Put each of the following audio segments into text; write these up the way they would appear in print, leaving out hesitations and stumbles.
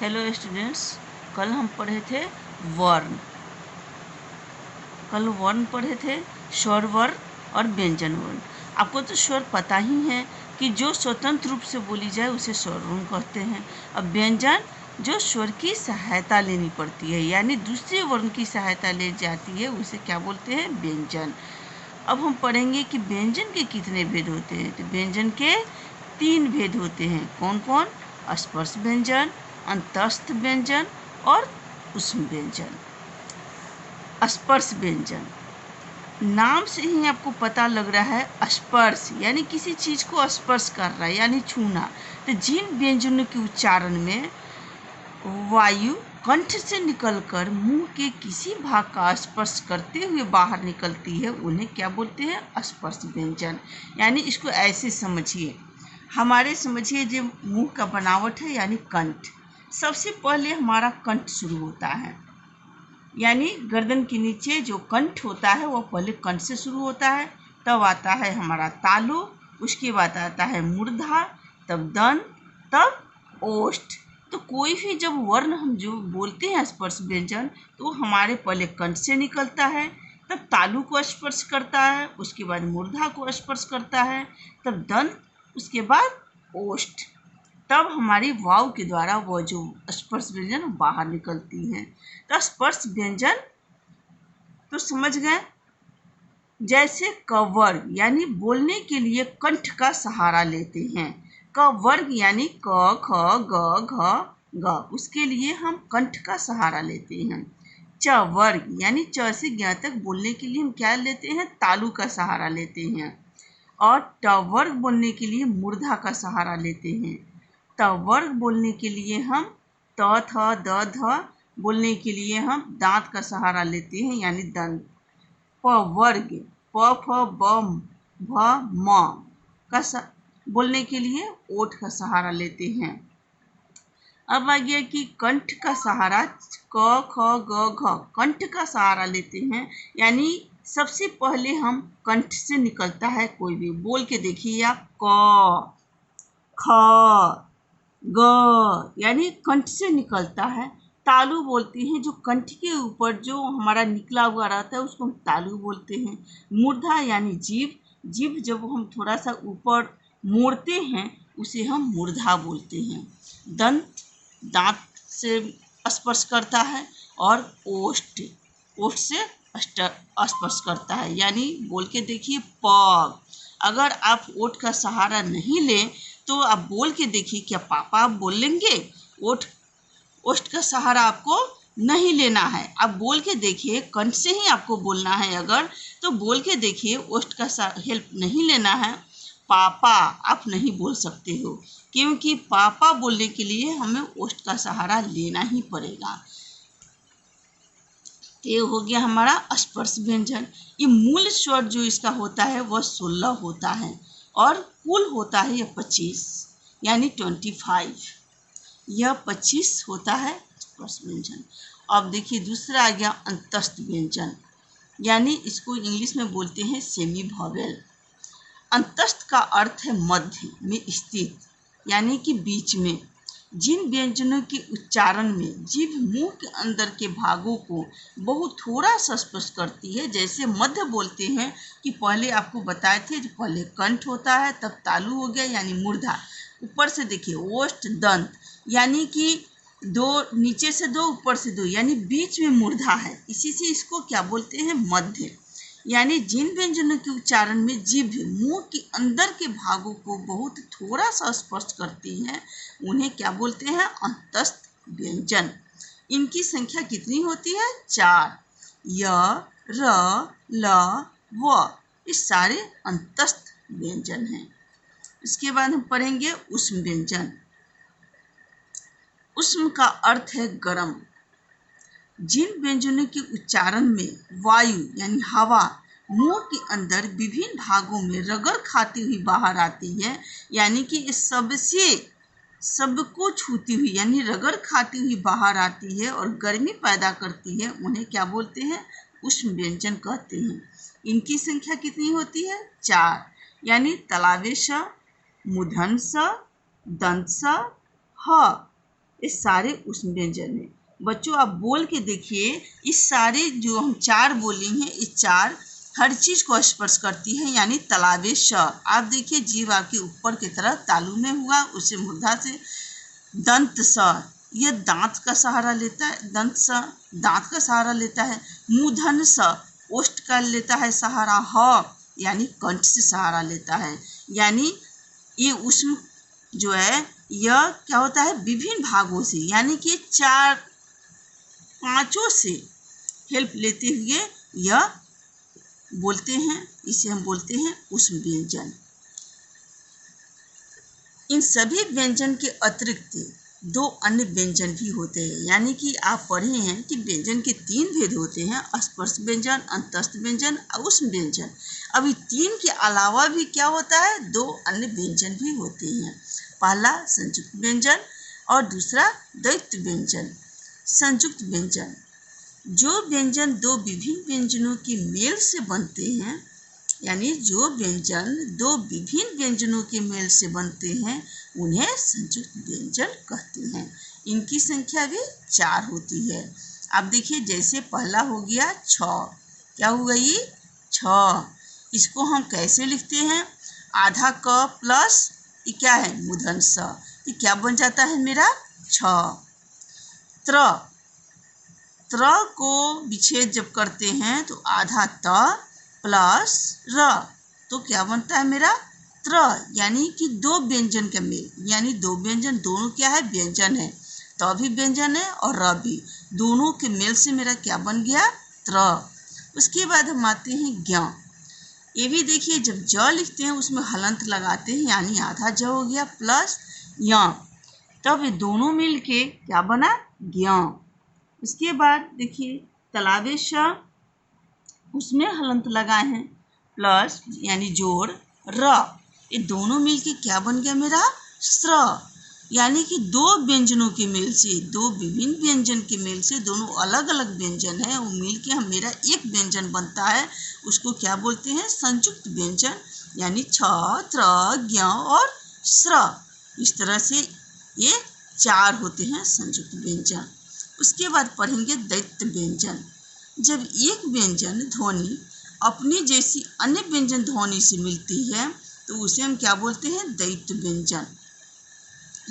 Hello students, कल हम पढ़े थे वर्ण। कल वर्ण पढ़े थे, स्वर वर्ण और व्यंजन वर्ण। आपको तो स्वर पता ही है कि जो स्वतंत्र रूप से बोली जाए उसे स्वर वर्ण कहते हैं। अब व्यंजन जो स्वर की सहायता लेनी पड़ती है, यानी दूसरे वर्ण की सहायता ले जाती है, उसे क्या बोलते हैं? व्यंजन। अब हम पढ़ेंगे कि व्यंजन के कितने भेद होते हैं। तो व्यंजन के 3 भेद होते हैं। कौन कौन? स्पर्श व्यंजन, अंतस्थ व्यंजन और ऊष्म व्यंजन। स्पर्श व्यंजन, नाम से ही आपको पता लग रहा है स्पर्श, यानी किसी चीज को स्पर्श कर रहा है, यानी छूना। तो जिन व्यंजनों के उच्चारण में वायु कंठ से निकलकर मुंह के किसी भाग का स्पर्श करते हुए बाहर निकलती है, उन्हें क्या बोलते हैं? स्पर्श व्यंजन। यानी इसको ऐसे समझिए, हमारे समझिए जो मुंह का बनावट है, यानी कंठ। सबसे पहले हमारा कंठ शुरू होता है, यानी गर्दन के नीचे जो कंठ होता है वो पहले कंठ से शुरू होता है। तब आता है हमारा तालु, उसके बाद आता है मूर्धा, तब दंत, तब ओष्ठ। तो कोई भी जब वर्ण हम जो बोलते हैं स्पर्श व्यंजन, तो हमारे पहले कंठ से निकलता है, तब तालु को स्पर्श करता है, उसके बाद मूर्धा को स्पर्श करता है, तब दंत, उसके बाद ओष्ठ। तब हमारी वाव के द्वारा वो जो स्पर्श व्यंजन बाहर निकलती हैं। तो स्पर्श व्यंजन तो समझ गए। जैसे क वर्ग, यानी बोलने के लिए कंठ का सहारा लेते हैं। क वर्ग यानी क, ख, ग, घ, ग, उसके लिए हम कंठ का सहारा लेते हैं। च वर्ग यानी च से ज्ञ तक बोलने के लिए हम क्या लेते हैं? तालु का सहारा लेते हैं। और ट वर्ग बोलने के लिए मूर्धा का सहारा लेते हैं। त वर्ग बोलने के लिए हम त, थ, द, ध बोलने के लिए हम दांत का सहारा लेते हैं, यानी दंत। प वर्ग प, फ, ब, भ, म का बोलने के लिए ओठ का सहारा लेते हैं। अब आ गया कि कंठ का सहारा, क, ख, ग, घ, कंठ का सहारा लेते हैं। यानी सबसे पहले हम कंठ से निकलता है कोई भी, बोल के देखिए आप, क, ख, ग, यानी कंठ से निकलता है। तालु बोलते हैं, जो कंठ के ऊपर जो हमारा निकला हुआ रहता है उसको हम तालु बोलते हैं। मूर्धा यानी जीभ, जीभ जब हम थोड़ा सा ऊपर मोड़ते हैं उसे हम मूर्धा बोलते हैं। दंत, दांत से स्पर्श करता है। और ओष्ठ, ओष्ठ से स्पर्श करता है, यानी बोल के देखिए पग। अगर आप ओठ का सहारा नहीं लें तो आप बोल के देखिए, क्या पापा आप बोल लेंगे? ओठ का सहारा आपको नहीं लेना है। आप बोल के देखिए, कंठ से ही आपको बोलना है अगर, तो बोल के देखिए, ओठ का हेल्प नहीं लेना है। पापा आप नहीं बोल सकते हो, क्योंकि पापा बोलने के लिए हमें ओठ का सहारा लेना ही पड़ेगा। ये हो गया हमारा स्पर्श व्यंजन। ये मूल स्वर जो इसका होता है वह 16 होता है और कुल होता है यह 25, यानी 25। यह 25 होता है स्पर्श व्यंजन। अब देखिए दूसरा आ गया अंतस्थ व्यंजन, यानी इसको इंग्लिश में बोलते हैं सेमी वॉवेल। अंतस्थ का अर्थ है मध्य में स्थित, यानी कि बीच में। जिन व्यंजनों के उच्चारण में जीभ मुंह के अंदर के भागों को बहुत थोड़ा सा स्पर्श करती है, जैसे मध्य बोलते हैं कि पहले आपको बताए थे, जो पहले कंठ होता है, तब तालु हो गया यानी मूर्धा, ऊपर से देखिए ओष्ठ, दंत, यानी कि दो नीचे से दो ऊपर से दो, यानी बीच में मूर्धा है। इसी से इसको क्या बोलते हैं? मध्य। यानी जिन व्यंजनों के उच्चारण में जीभ मुंह के अंदर के भागों को बहुत थोड़ा सा स्पर्श करती है, उन्हें क्या बोलते हैं? अंतस्थ व्यंजन। इनकी संख्या कितनी होती है? 4। य, र, ल, व, ये सारे अंतस्थ व्यंजन हैं। इसके बाद हम पढ़ेंगे ऊष्म व्यंजन। ऊष्म का अर्थ है गर्म। जिन व्यंजनों के उच्चारण में वायु यानी हवा मुंह के अंदर विभिन्न भागों में रगड़ खाती हुई बाहर आती है, यानी कि इस सबको छूती हुई यानी रगड़ खाती हुई बाहर आती है और गर्मी पैदा करती है, उन्हें क्या बोलते हैं? ऊष्म व्यंजन कहते हैं। इनकी संख्या कितनी होती है? 4, यानी तलावे स, मूर्धन स, दंत स, ह, ये सारे उष्म व्यंजन हैं। बच्चों आप बोल के देखिए, इस सारे जो हम चार बोले हैं, इस चार हर चीज को स्पर्श करती है, यानी तलावे श। आप देखिए जीव आपके ऊपर की तरफ तालु में हुआ, उसे मूर्धा से। दंत स, ये दांत का सहारा लेता है, दंत स दांत का सहारा लेता है। मूर्धन स, ओष्ठ का लेता है सहारा। ह यानी कंठ से सहारा लेता है। यानी ये उष्म जो है यह क्या होता है, विभिन्न भागों से, यानी कि चार पांचों से हेल्प लेते हुए यह बोलते हैं। इसे हम बोलते हैं उष्म व्यंजन। इन सभी व्यंजन के अतिरिक्त दो अन्य व्यंजन भी होते हैं, यानी कि आप पढ़े हैं कि व्यंजन के तीन भेद होते हैं, स्पर्श व्यंजन, अंतस्थ व्यंजन और उष्म व्यंजन। अभी तीन के अलावा भी क्या होता है, दो अन्य व्यंजन भी होते हैं। पहला संयुक्त व्यंजन और दूसरा द्वैत व्यंजन। संयुक्त व्यंजन, जो व्यंजन दो विभिन्न व्यंजनों के मेल से बनते हैं, यानी जो व्यंजन दो विभिन्न व्यंजनों के मेल से बनते हैं, उन्हें संयुक्त व्यंजन कहते हैं। इनकी संख्या भी चार होती है। अब देखिए, जैसे पहला हो गया छ, क्या हुआ ये छ। इसको हम कैसे लिखते हैं, आधा क प्लस ये क्या है मूर्धन स, ये क्या बन जाता है मेरा छ। त्र, त्र को विच्छेद जब करते हैं तो आधा त प्लस र, तो क्या बनता है मेरा त्र, यानी कि दो व्यंजन का मेल, यानी दो व्यंजन दोनों क्या है व्यंजन है, त भी व्यंजन है और र भी, दोनों के मेल से मेरा क्या बन गया त्र। उसके बाद हम आते हैं ज्ञ। ये भी देखिए, जब ज लिखते हैं उसमें हलंत लगाते हैं, यानी आधा ज हो गया प्लस य, तब ये दोनों मिल के क्या बना ज्ञ। उसके बाद देखिए तलावे श, उसमें हलंत लगाए हैं प्लस यानी जोड़ र, ये दोनों मिलके क्या बन गया मेरा स्र, यानी कि दो व्यंजनों के मेल से, दो विभिन्न व्यंजन के मेल से, दोनों अलग अलग व्यंजन है, वो मिलके हम मेरा एक व्यंजन बनता है, उसको क्या बोलते हैं संयुक्त व्यंजन, यानी छ, त्र, ज्ञ और स्र। इस तरह से ये चार होते हैं संयुक्त व्यंजन। उसके बाद पढ़ेंगे द्वैत व्यंजन। जब एक व्यंजन ध्वनि अपनी जैसी अन्य व्यंजन ध्वनि से मिलती है तो उसे हम क्या बोलते हैं द्वैत व्यंजन।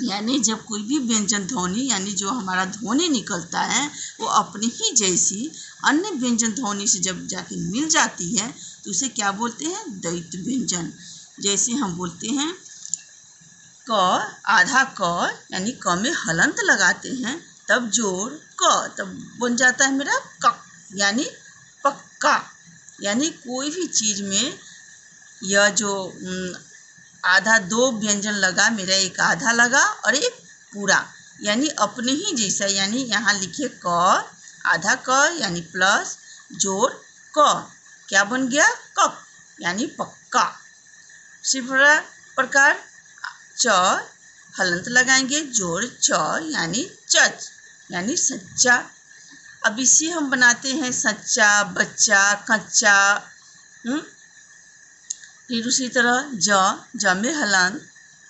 यानी जब कोई भी व्यंजन ध्वनि, यानी जो हमारा ध्वनि निकलता है वो अपनी ही जैसी अन्य व्यंजन ध्वनि से जब जाके मिल जाती है तो उसे क्या बोलते हैं द्वैत व्यंजन। जैसे हम बोलते हैं क, आधा क, यानी क में हलंत लगाते हैं, तब जोड़ क, तब बन जाता है मेरा क, यानी पक्का। यानी कोई भी चीज में यह जो आधा दो व्यंजन लगा, मेरा एक आधा लगा और एक पूरा, यानी अपने ही जैसा, यानी यहाँ लिखे क, आधा क यानी प्लस जोड़ क, क्या बन गया कप, यानी पक्का। इसी प्रकार च, हलंत लगाएंगे जोड़ च, यानी चच, यानी सच्चा। अब इसी हम बनाते हैं सच्चा, बच्चा, कच्चा। फिर उसी तरह ज में हलंत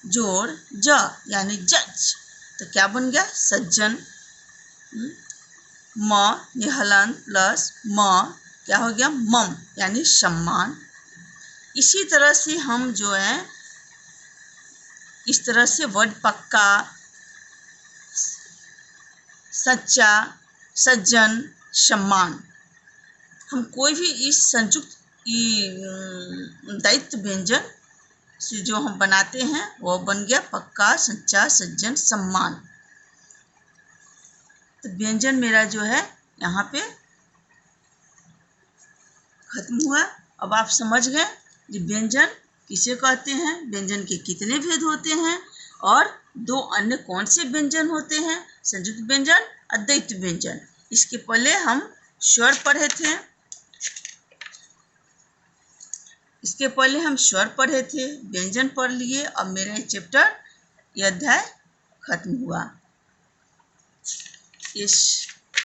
जोड़ ज, यानी जज, तो क्या बन गया सज्जन। म में हलंत प्लस म, क्या हो गया मम, यानी सम्मान। इसी तरह से हम जो है इस तरह से वर्ड पक्का, सच्चा, सज्जन, सम्मान, हम कोई भी इस संयुक्त द्वैत व्यंजन से जो हम बनाते हैं वो बन गया पक्का, सच्चा, सज्जन, सम्मान। तो व्यंजन मेरा जो है यहाँ पे खत्म हुआ। अब आप समझ गए कि व्यंजन किसे कहते हैं, व्यंजन के कितने भेद होते हैं और दो अन्य कौन से व्यंजन होते हैं, संयुक्त व्यंजन और द्वैत व्यंजन। इसके पहले हम स्वर पढ़े थे, व्यंजन पढ़ लिए। अब मेरा ये चैप्टर, ये अध्याय खत्म हुआ। इस